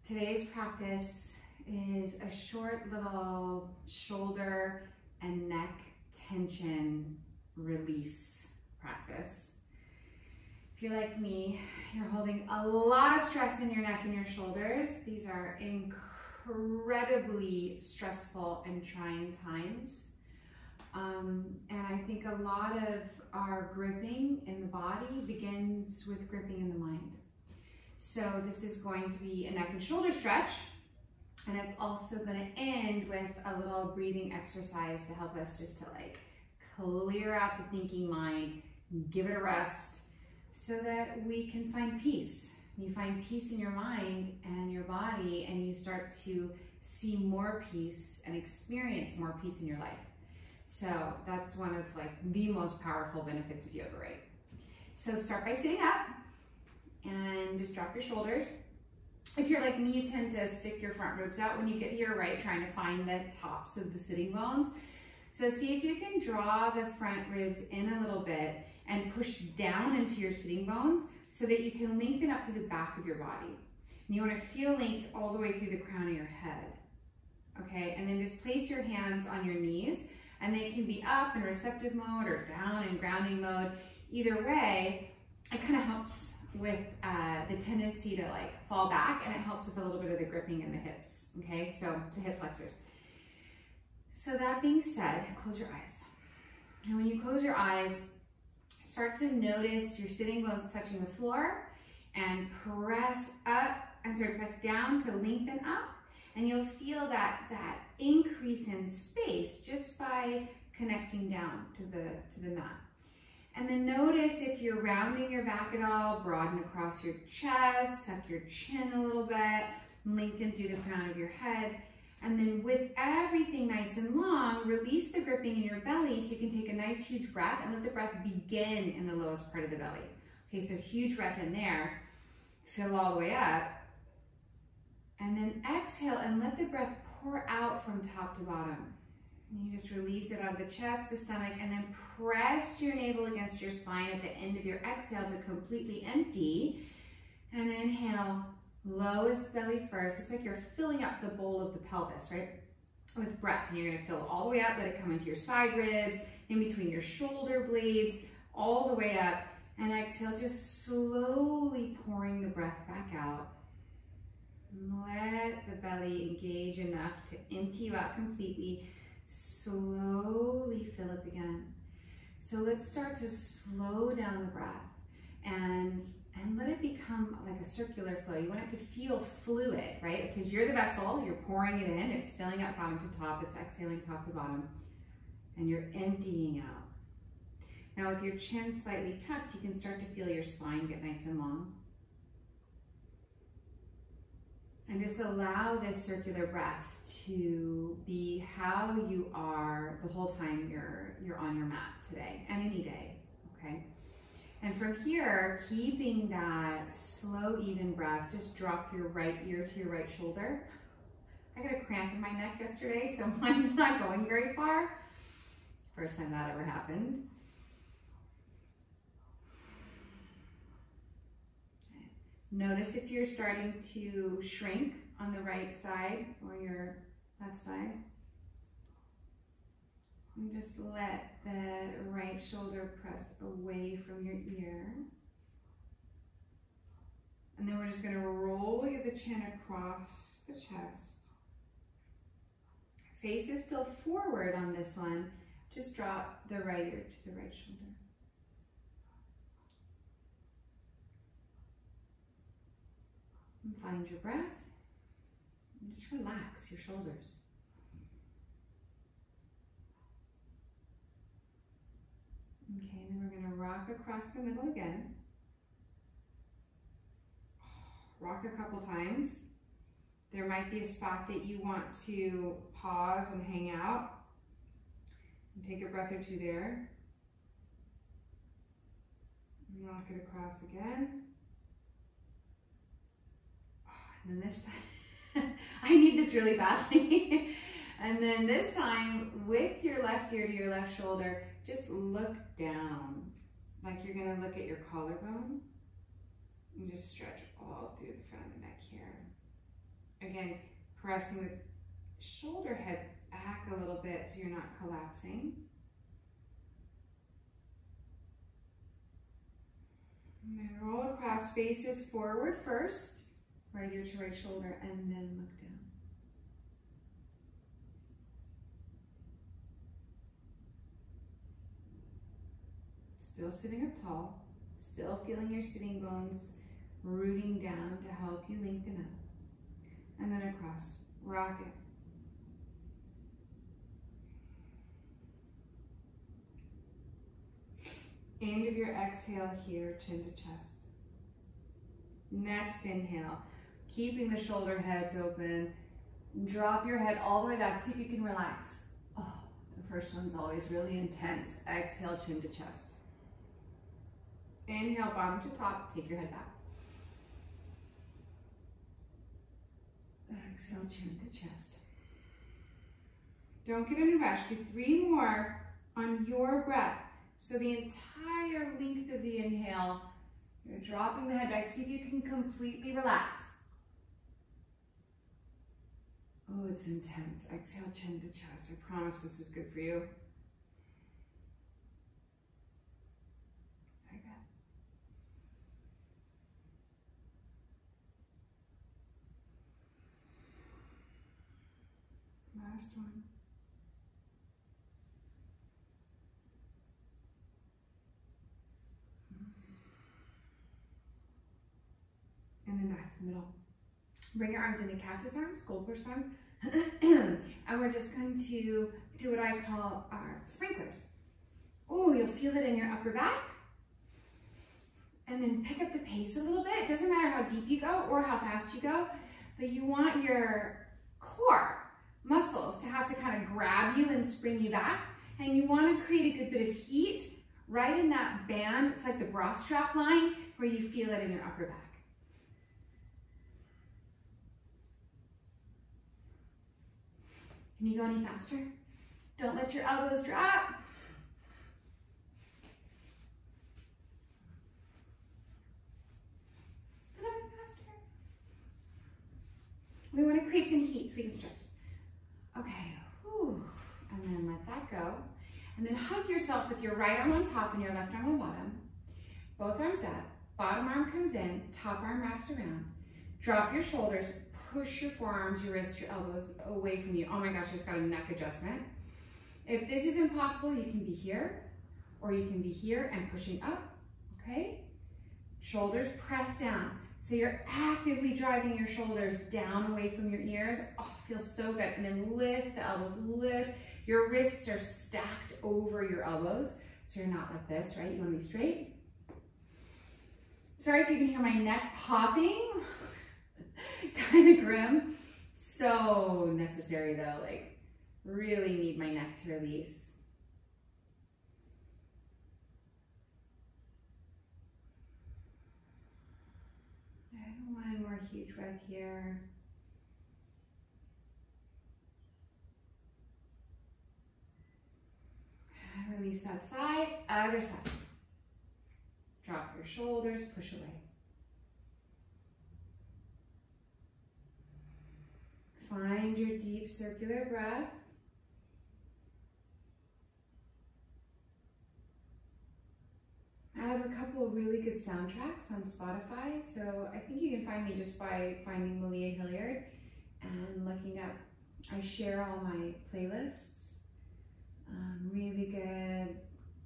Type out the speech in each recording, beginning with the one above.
Today's practice is a short little shoulder and neck tension release practice. If you're like me, you're holding a lot of stress in your neck and your shoulders. These are incredibly stressful and trying times. And I think a lot of our gripping in the body begins with gripping in the mind. So this is going to be a neck and shoulder stretch, and it's also going to end with a little breathing exercise to help us just to like clear out the thinking mind, give it a rest so that we can find peace. You find peace in your mind and your body, and you start to see more peace and experience more peace in your life. So that's one of like the most powerful benefits of yoga, right? So start by sitting up and just drop your shoulders. If you're like me, you tend to stick your front ribs out when you get here, right? Trying to find the tops of the sitting bones. So see if you can draw the front ribs in a little bit and push down into your sitting bones so that you can lengthen up through the back of your body. And you want to feel length all the way through the crown of your head. Okay, and then just place your hands on your knees, and they can be up in receptive mode or down in grounding mode. Either way, it kind of helps with the tendency to like fall back, and it helps with a little bit of the gripping in the hips, okay? So the hip flexors. So that being said, close your eyes. And when you close your eyes, start to notice your sitting bones touching the floor and press down to lengthen up. And you'll feel that increase in space just by connecting down to the mat. And then notice if you're rounding your back at all, broaden across your chest, tuck your chin a little bit, lengthen through the crown of your head. And then with everything nice and long, release the gripping in your belly so you can take a nice huge breath and let the breath begin in the lowest part of the belly. Okay, so huge breath in there, fill all the way up. And then exhale and let the breath pour out from top to bottom. And you just release it out of the chest, the stomach, and then press your navel against your spine at the end of your exhale to completely empty. And inhale, lowest belly first. It's like you're filling up the bowl of the pelvis, right? With breath. And you're gonna fill all the way up, let it come into your side ribs, in between your shoulder blades, all the way up. And exhale, just slowly pouring the breath back out. Let the belly engage enough to empty you out completely. Slowly fill up again. So let's start to slow down the breath and let it become like a circular flow. You want it to feel fluid, right? Because you're the vessel, you're pouring it in, it's filling up bottom to top, it's exhaling top to bottom, and you're emptying out. Now with your chin slightly tucked, you can start to feel your spine get nice and long. And just allow this circular breath to be how you are the whole time you're on your mat today and any day, okay? And from here, keeping that slow, even breath, just drop your right ear to your right shoulder. I got a cramp in my neck yesterday, so mine's not going very far. First time that ever happened. Notice if you're starting to shrink on the right side or your left side. And just let the right shoulder press away from your ear. And then we're just going to roll the chin across the chest. Face is still forward on this one. Just drop the right ear to the right shoulder. And find your breath, and just relax your shoulders. Okay, and then we're going to rock across the middle again. Rock a couple times. There might be a spot that you want to pause and hang out. And take a breath or two there. And rock it across again. And then this time, I need this really badly. And then this time, with your left ear to your left shoulder, just look down, like you're gonna look at your collarbone, and just stretch Again, pressing the shoulder heads back a little bit so you're not collapsing. And then roll across, faces forward first, right ear to right shoulder, and then look down. Still sitting up tall, still feeling your sitting bones rooting down to help you lengthen up. And then across, rock it. End of your exhale here, chin to chest. Next inhale, keeping the shoulder heads open. Drop your head all the way back. See if you can relax. Oh, the first one's always really intense. Exhale, chin to chest. Inhale, bottom to top. Take your head back. Exhale, chin to chest. Don't get in a rush. Do 3 more on your breath. So the entire length of the inhale, you're dropping the head back. See if you can completely relax. Oh, it's intense. Exhale, chin to chest. I promise this is good for you. Like that. Last one. And then back to the middle. Bring your arms into cactus arms, goldfish arms, and we're just going to do what I call our sprinklers. Oh, you'll feel it in your upper back. And then pick up the pace a little bit. It doesn't matter how deep you go or how fast you go, but you want your core muscles to have to kind of grab you and spring you back. And you want to create a good bit of heat right in that band. It's like the bra strap line where you feel it in your upper back. Can you go any faster? Don't let your elbows drop. A little bit faster. We want to create some heat so we can stretch. Okay, whew. And then let that go. And then hug yourself with your right arm on top and your left arm on bottom. Both arms up. Bottom arm comes in, top arm wraps around. Drop your shoulders. Push your forearms, your wrists, your elbows away from you. Oh my gosh, I just got a neck adjustment. If this is impossible, you can be here, or you can be here and pushing up, okay? Shoulders press down. So you're actively driving your shoulders down away from your ears. Oh, feels so good. And then lift the elbows, lift. Your wrists are stacked over your elbows. So you're not like this, right? You wanna be straight. Sorry if you can hear my neck popping. Kind of grim. So necessary though, like really need my neck to release. And one more huge breath here. And release that side, other side. Drop your shoulders, push away. Find your deep circular breath. I have a couple of really good soundtracks on Spotify, so I think you can find me just by finding Malia Hilliard and looking up. I share all my playlists. Really good,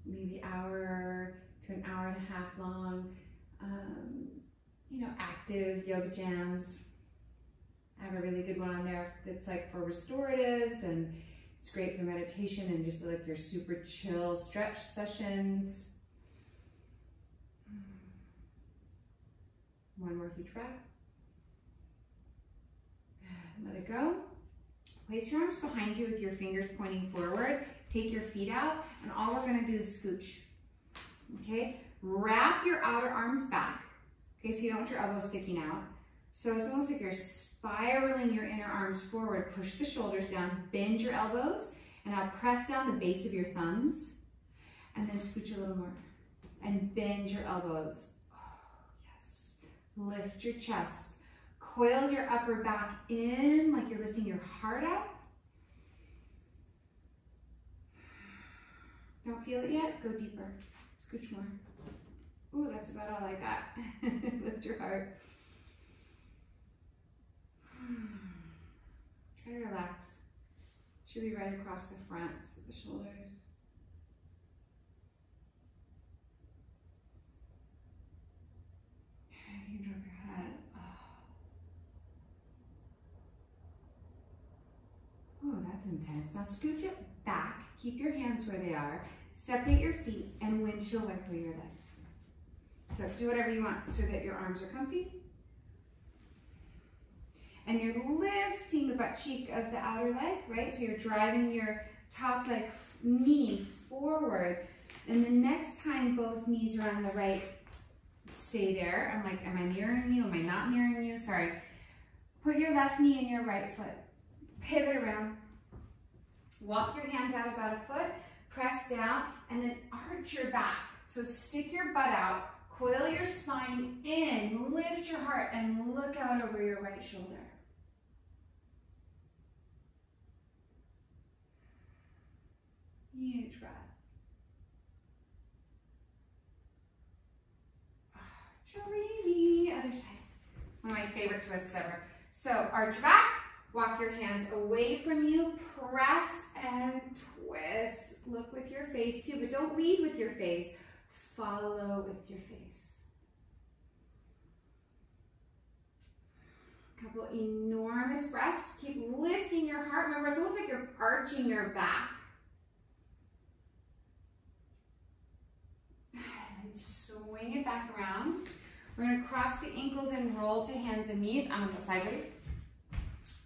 maybe hour to an hour and a half long, you know, active yoga jams. I have a really good one on there that's like for restoratives, and it's great for meditation and just like your super chill stretch sessions. One more huge breath. Let it go. Place your arms behind you with your fingers pointing forward. Take your feet out, and all we're gonna do is scooch. Okay? Wrap your outer arms back. Okay, so you don't want your elbows sticking out. So it's almost like you're spiraling your inner arms forward. Push the shoulders down, bend your elbows, and now press down the base of your thumbs, and then scooch a little more. And bend your elbows. Oh, yes. Lift your chest. Coil your upper back in like you're lifting your heart up. Don't feel it yet? Go deeper. Scooch more. Ooh, that's about all I got. Lift your heart. Try to relax. Should be right across the fronts of the shoulders. You can drop your head. Oh, that's intense. Now scooch it back. Keep your hands where they are. Separate your feet and windshield wiper your legs. So do whatever you want so that your arms are comfy. And you're lifting the butt cheek of the outer leg, right? So you're driving your top leg, knee forward. And the next time both knees are on the right, stay there. I'm like, am I mirroring you? Am I not mirroring you? Sorry. Put your left knee in your right foot. Pivot around. Walk your hands out about a foot. Press down and then arch your back. So stick your butt out. Coil your spine in. Lift your heart and look out over your right shoulder. Huge breath. Really, other side. One of my favorite twists ever. So arch your back, walk your hands away from you, press and twist. Look with your face too, but don't lead with your face. Follow with your face. Couple enormous breaths. Keep lifting your heart. Remember, it's almost like you're arching your back. And swing it back around. We're going to cross the ankles and roll to hands and knees. I'm going to go sideways.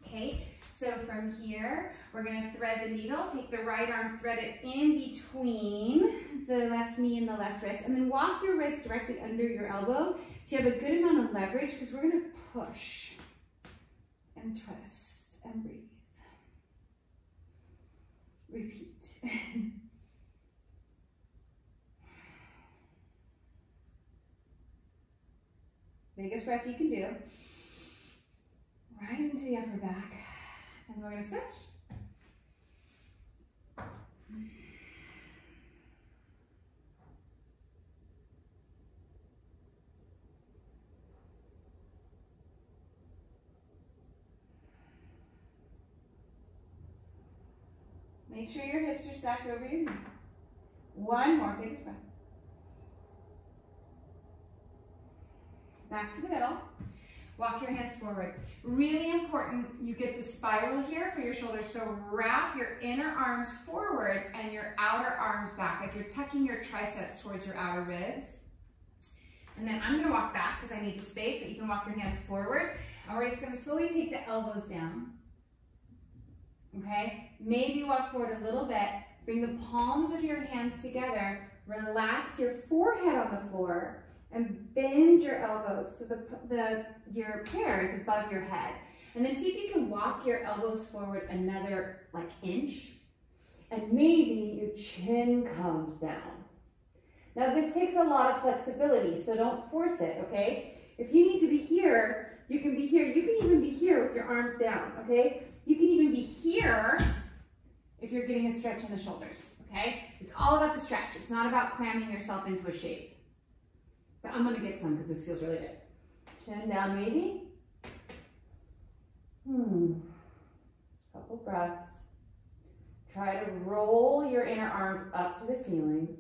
Okay, so from here, we're going to thread the needle. Take the right arm, thread it in between the left knee and the left wrist, and then walk your wrist directly under your elbow so you have a good amount of leverage because we're going to push and twist and breathe. Repeat. Biggest breath you can do. Right into the upper back. And we're going to switch. Make sure your hips are stacked over your knees. One more, biggest breath. Back to the middle. Walk your hands forward. Really important, you get the spiral here for your shoulders. So wrap your inner arms forward and your outer arms back, like you're tucking your triceps towards your outer ribs. And then I'm gonna walk back because I need the space, but you can walk your hands forward. And we're just gonna slowly take the elbows down. Okay, maybe walk forward a little bit. Bring the palms of your hands together. Relax your forehead on the floor. And bend your elbows so your prayer is above your head. And then see if you can walk your elbows forward another like inch. And maybe your chin comes down. Now this takes a lot of flexibility, so don't force it, okay? If you need to be here, you can be here. You can even be here with your arms down, okay? You can even be here if you're getting a stretch in the shoulders, okay? It's all about the stretch. It's not about cramming yourself into a shape. But I'm gonna get some because this feels really good. Chin down maybe. Couple breaths. Try to roll your inner arms up to the ceiling.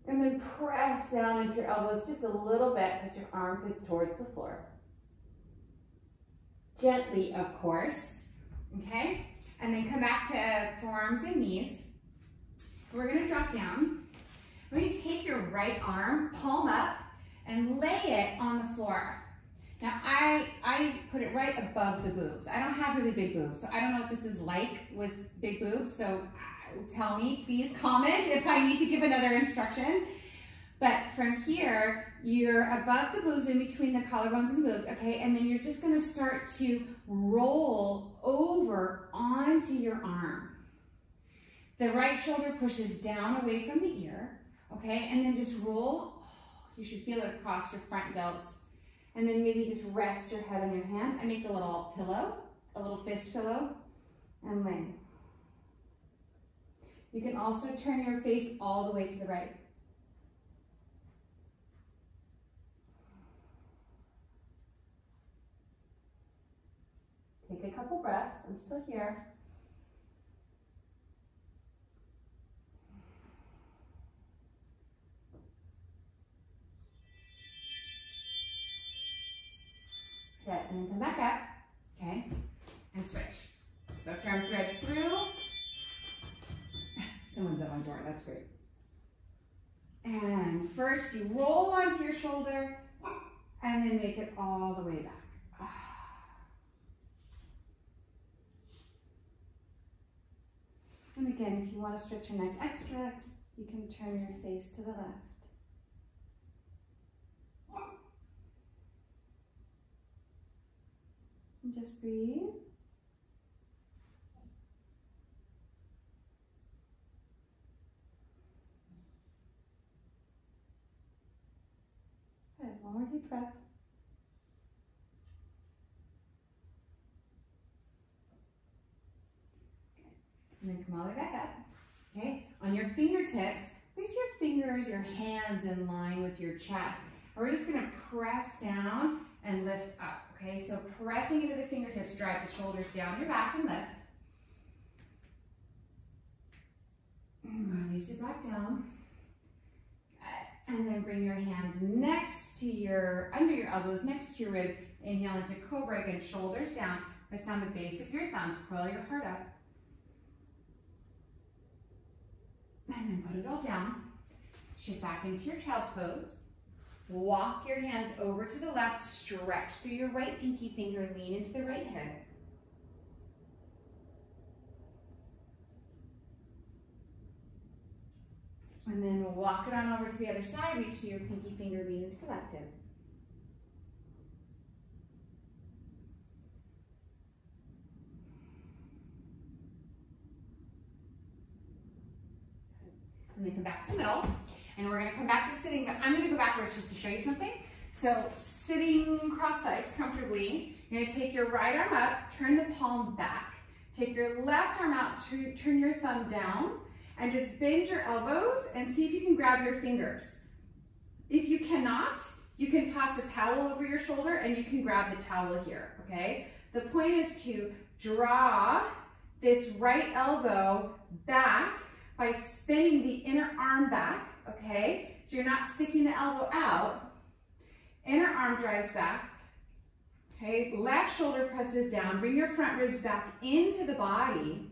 And then press down into your elbows just a little bit as your armpits towards the floor. Gently, of course, okay? And then come back to forearms and knees. We're gonna drop down. We're going to take your right arm, palm up, and lay it on the floor. Now, I put it right above the boobs. I don't have really big boobs, so I don't know what this is like with big boobs, so tell me, please comment if I need to give another instruction. But from here, you're above the boobs, in between the collarbones and the boobs, okay? And then you're just going to start to roll over onto your arm. The right shoulder pushes down away from the ear. Okay, and then just roll. Oh, you should feel it across your front delts And then maybe just rest your head on your hand and make a little pillow, a little fist pillow, and lay. You can also turn your face all the way to the right. Take a couple breaths. I'm still here. Good, and then come back up, okay, and switch. Left arm threads through. Someone's at my door, that's great. And first you roll onto your shoulder and then make it all the way back. And again, if you want to stretch your neck extra, you can turn your face to the left. And just breathe. Good, one more deep breath. And then come all the way back up, okay? On your fingertips, place your fingers, your hands in line with your chest. And we're just gonna press down and lift up, okay? So pressing into the fingertips, drive the shoulders down your back and lift. And release it back down. And then bring your hands next to your, under your elbows, next to your ribs. Inhale into cobra, again, shoulders down. Press down the base of your thumbs, curl your heart up. And then put it all down. Shift back into your child's pose. Walk your hands over to the left, stretch through your right pinky finger, lean into the right hip. And then walk it on over to the other side, reach to your pinky finger, lean into the left hip. And then come back to the middle. And we're gonna come back to sitting, but I'm gonna go backwards just to show you something. So sitting cross legs comfortably, you're gonna take your right arm up, turn the palm back. Take your left arm out, turn your thumb down, and just bend your elbows and see if you can grab your fingers. If you cannot, you can toss a towel over your shoulder and you can grab the towel here, okay? The point is to draw this right elbow back by spinning the inner arm back, okay? So you're not sticking the elbow out. Inner arm drives back, okay? Left shoulder presses down. Bring your front ribs back into the body.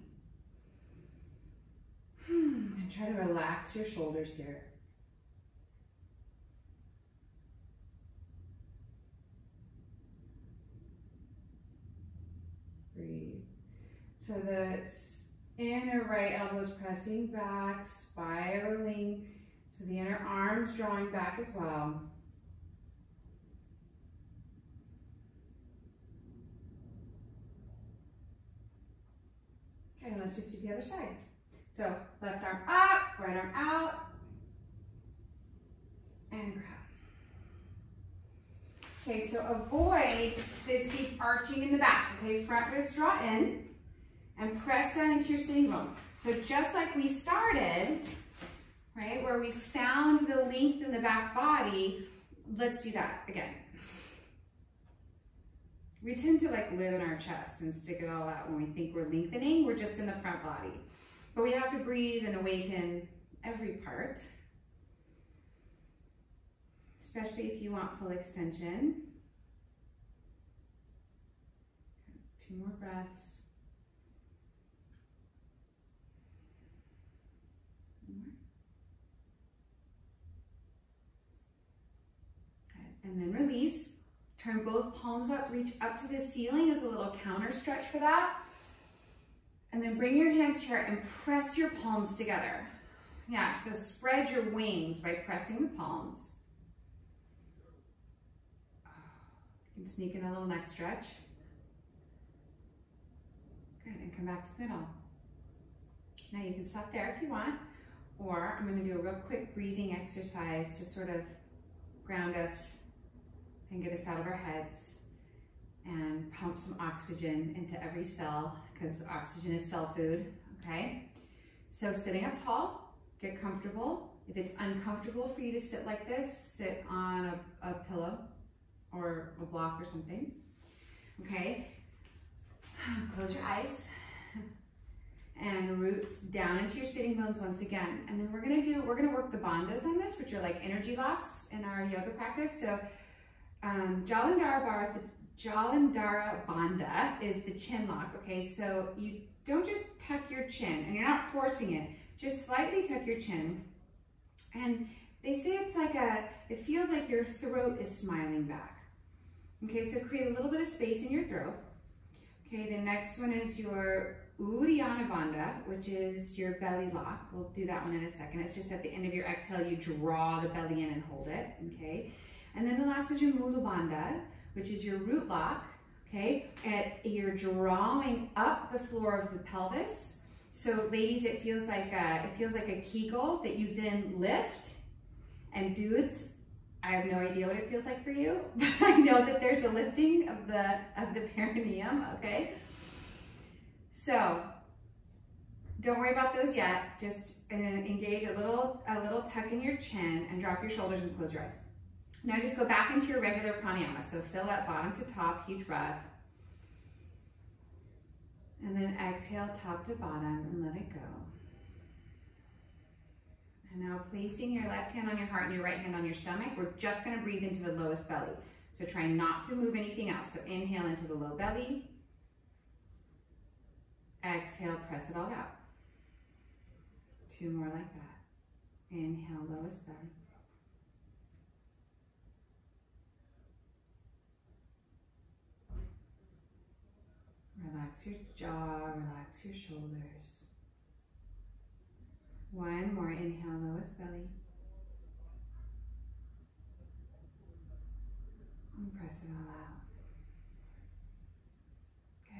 And try to relax your shoulders here. Breathe. So the inner right elbow is pressing back, spiraling. So the inner arm's drawing back as well. Okay, let's just do the other side. So left arm up, right arm out, and grab. Okay, so avoid this deep arching in the back. Okay, front ribs draw in and press down into your sitting bones. So just like we started, right, where we found the length in the back body, let's do that again. We tend to like live in our chest and stick it all out when we think we're lengthening. We're just in the front body. But we have to breathe and awaken every part, especially if you want full extension. 2 more breaths. And then release. Turn both palms up, reach up to the ceiling as a little counter stretch for that. And then bring your hands here and press your palms together. Yeah, so spread your wings by pressing the palms. You can sneak in a little neck stretch. Good, and come back to the middle. Now you can stop there if you want, or I'm gonna do a real quick breathing exercise to sort of ground us and get us out of our heads and pump some oxygen into every cell, because oxygen is cell food, okay? So sitting up tall, get comfortable. If it's uncomfortable for you to sit like this, sit on a pillow or a block or something, okay? Close your eyes and root down into your sitting bones once again. And then we're gonna work the bandhas on this, which are like energy locks in our yoga practice. So Jalandhara Bandha is the chin lock, okay? So you don't just tuck your chin, and you're not forcing it, just slightly tuck your chin. And they say it's like it feels like your throat is smiling back. Okay, so create a little bit of space in your throat. Okay, the next one is your Uddiyana Bandha, which is your belly lock. We'll do that one in a second. It's just at the end of your exhale, you draw the belly in and hold it, okay? And then the last is your Mula Bandha, which is your root lock, okay? You're drawing up the floor of the pelvis. So ladies, it feels like a Kegel that you then lift. And dudes, I have no idea what it feels like for you, but I know that there's a lifting of the perineum, okay? So don't worry about those yet. Just engage a little tuck in your chin and drop your shoulders and close your eyes. Now just go back into your regular pranayama. So fill that bottom to top, huge breath. And then exhale top to bottom and let it go. And now placing your left hand on your heart and your right hand on your stomach, we're just gonna breathe into the lowest belly. So try not to move anything else. So inhale into the low belly. Exhale, press it all out. 2 more like that. Inhale, lowest belly. Relax your jaw, relax your shoulders. 1 more, inhale, lowest belly. And press it all out.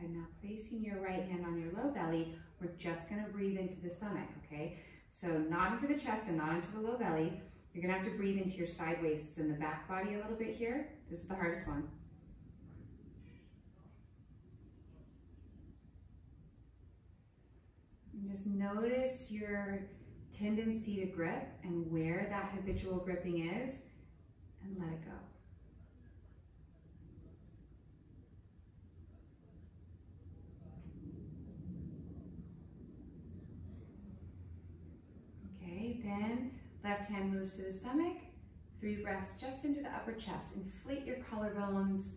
Good, now placing your right hand on your low belly, we're just gonna breathe into the stomach, okay? So not into the chest and not into the low belly. You're gonna have to breathe into your side waists and the back body a little bit here. This is the hardest one. And just notice your tendency to grip and where that habitual gripping is, and let it go. Okay, then left hand moves to the stomach. 3 breaths just into the upper chest. Inflate your collarbones.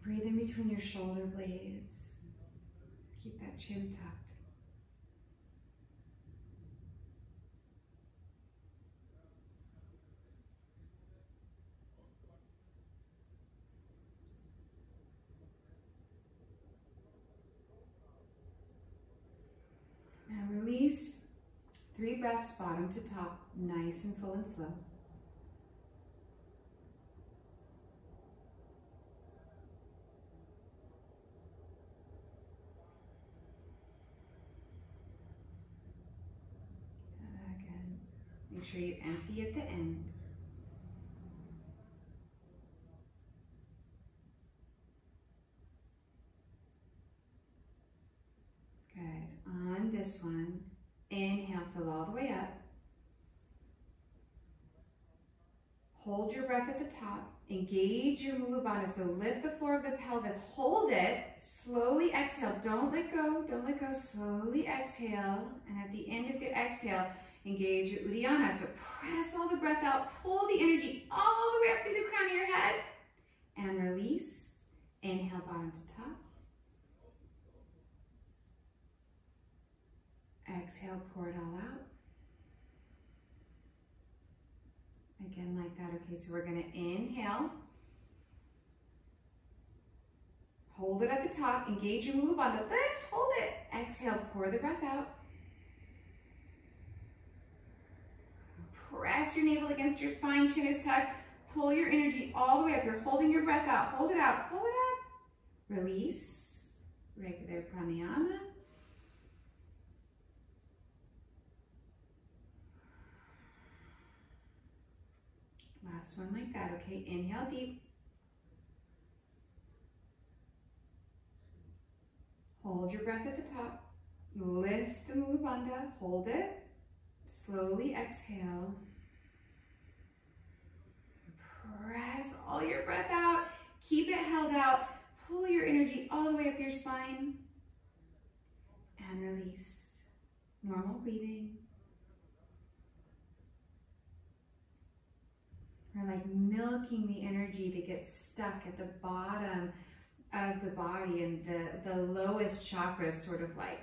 Breathe in between your shoulder blades. Keep that chin tucked. Now release. 3 breaths bottom to top, nice and full and slow. Make sure you empty at the end. Good. On this one, inhale, fill all the way up. Hold your breath at the top. Engage your Mula Bandha. So lift the floor of the pelvis. Hold it. Slowly exhale. Don't let go. Don't let go. Slowly exhale. And at the end of the exhale, engage your Uddiyana. So press all the breath out. Pull the energy all the way up through the crown of your head. And release. Inhale, bottom to top. Exhale, pour it all out. Again, like that. Okay, so we're going to inhale. Hold it at the top. Engage your Mula Bandha. Lift, hold it. Exhale, pour the breath out. Press your navel against your spine. Chin is tucked. Pull your energy all the way up. You're holding your breath out. Hold it out. Pull it up. Release. Regular pranayama. Last one like that, okay? Inhale deep. Hold your breath at the top. Lift the Mula Bandha, hold it. Slowly exhale. Press all your breath out. Keep it held out. Pull your energy all the way up your spine. And release. Normal breathing. We're like milking the energy that gets stuck at the bottom of the body, and the lowest chakras sort of like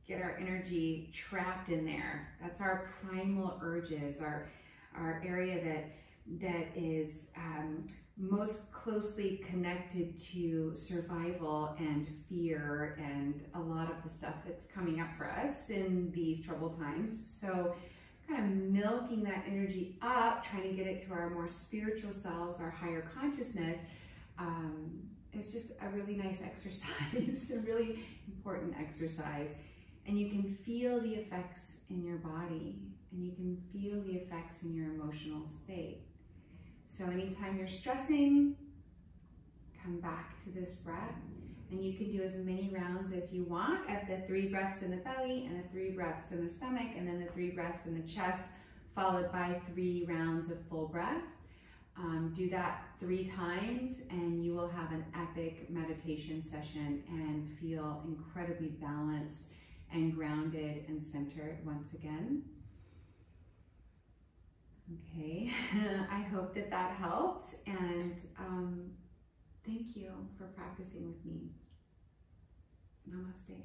get our energy trapped in there. That's our primal urges, our area that is most closely connected to survival and fear and a lot of the stuff that's coming up for us in these troubled times. So kind of milking that energy up, trying to get it to our more spiritual selves, our higher consciousness, it's just a really nice exercise, a really important exercise. And you can feel the effects in your body, and you can feel the effects in your emotional state. So anytime you're stressing, come back to this breath, and you can do as many rounds as you want at the 3 breaths in the belly, and the 3 breaths in the stomach, and then the 3 breaths in the chest, followed by 3 rounds of full breath. Do that 3 times, and you will have an epic meditation session and feel incredibly balanced and grounded and centered once again. Okay, I hope that that helps, and thank you for practicing with me. Namaste.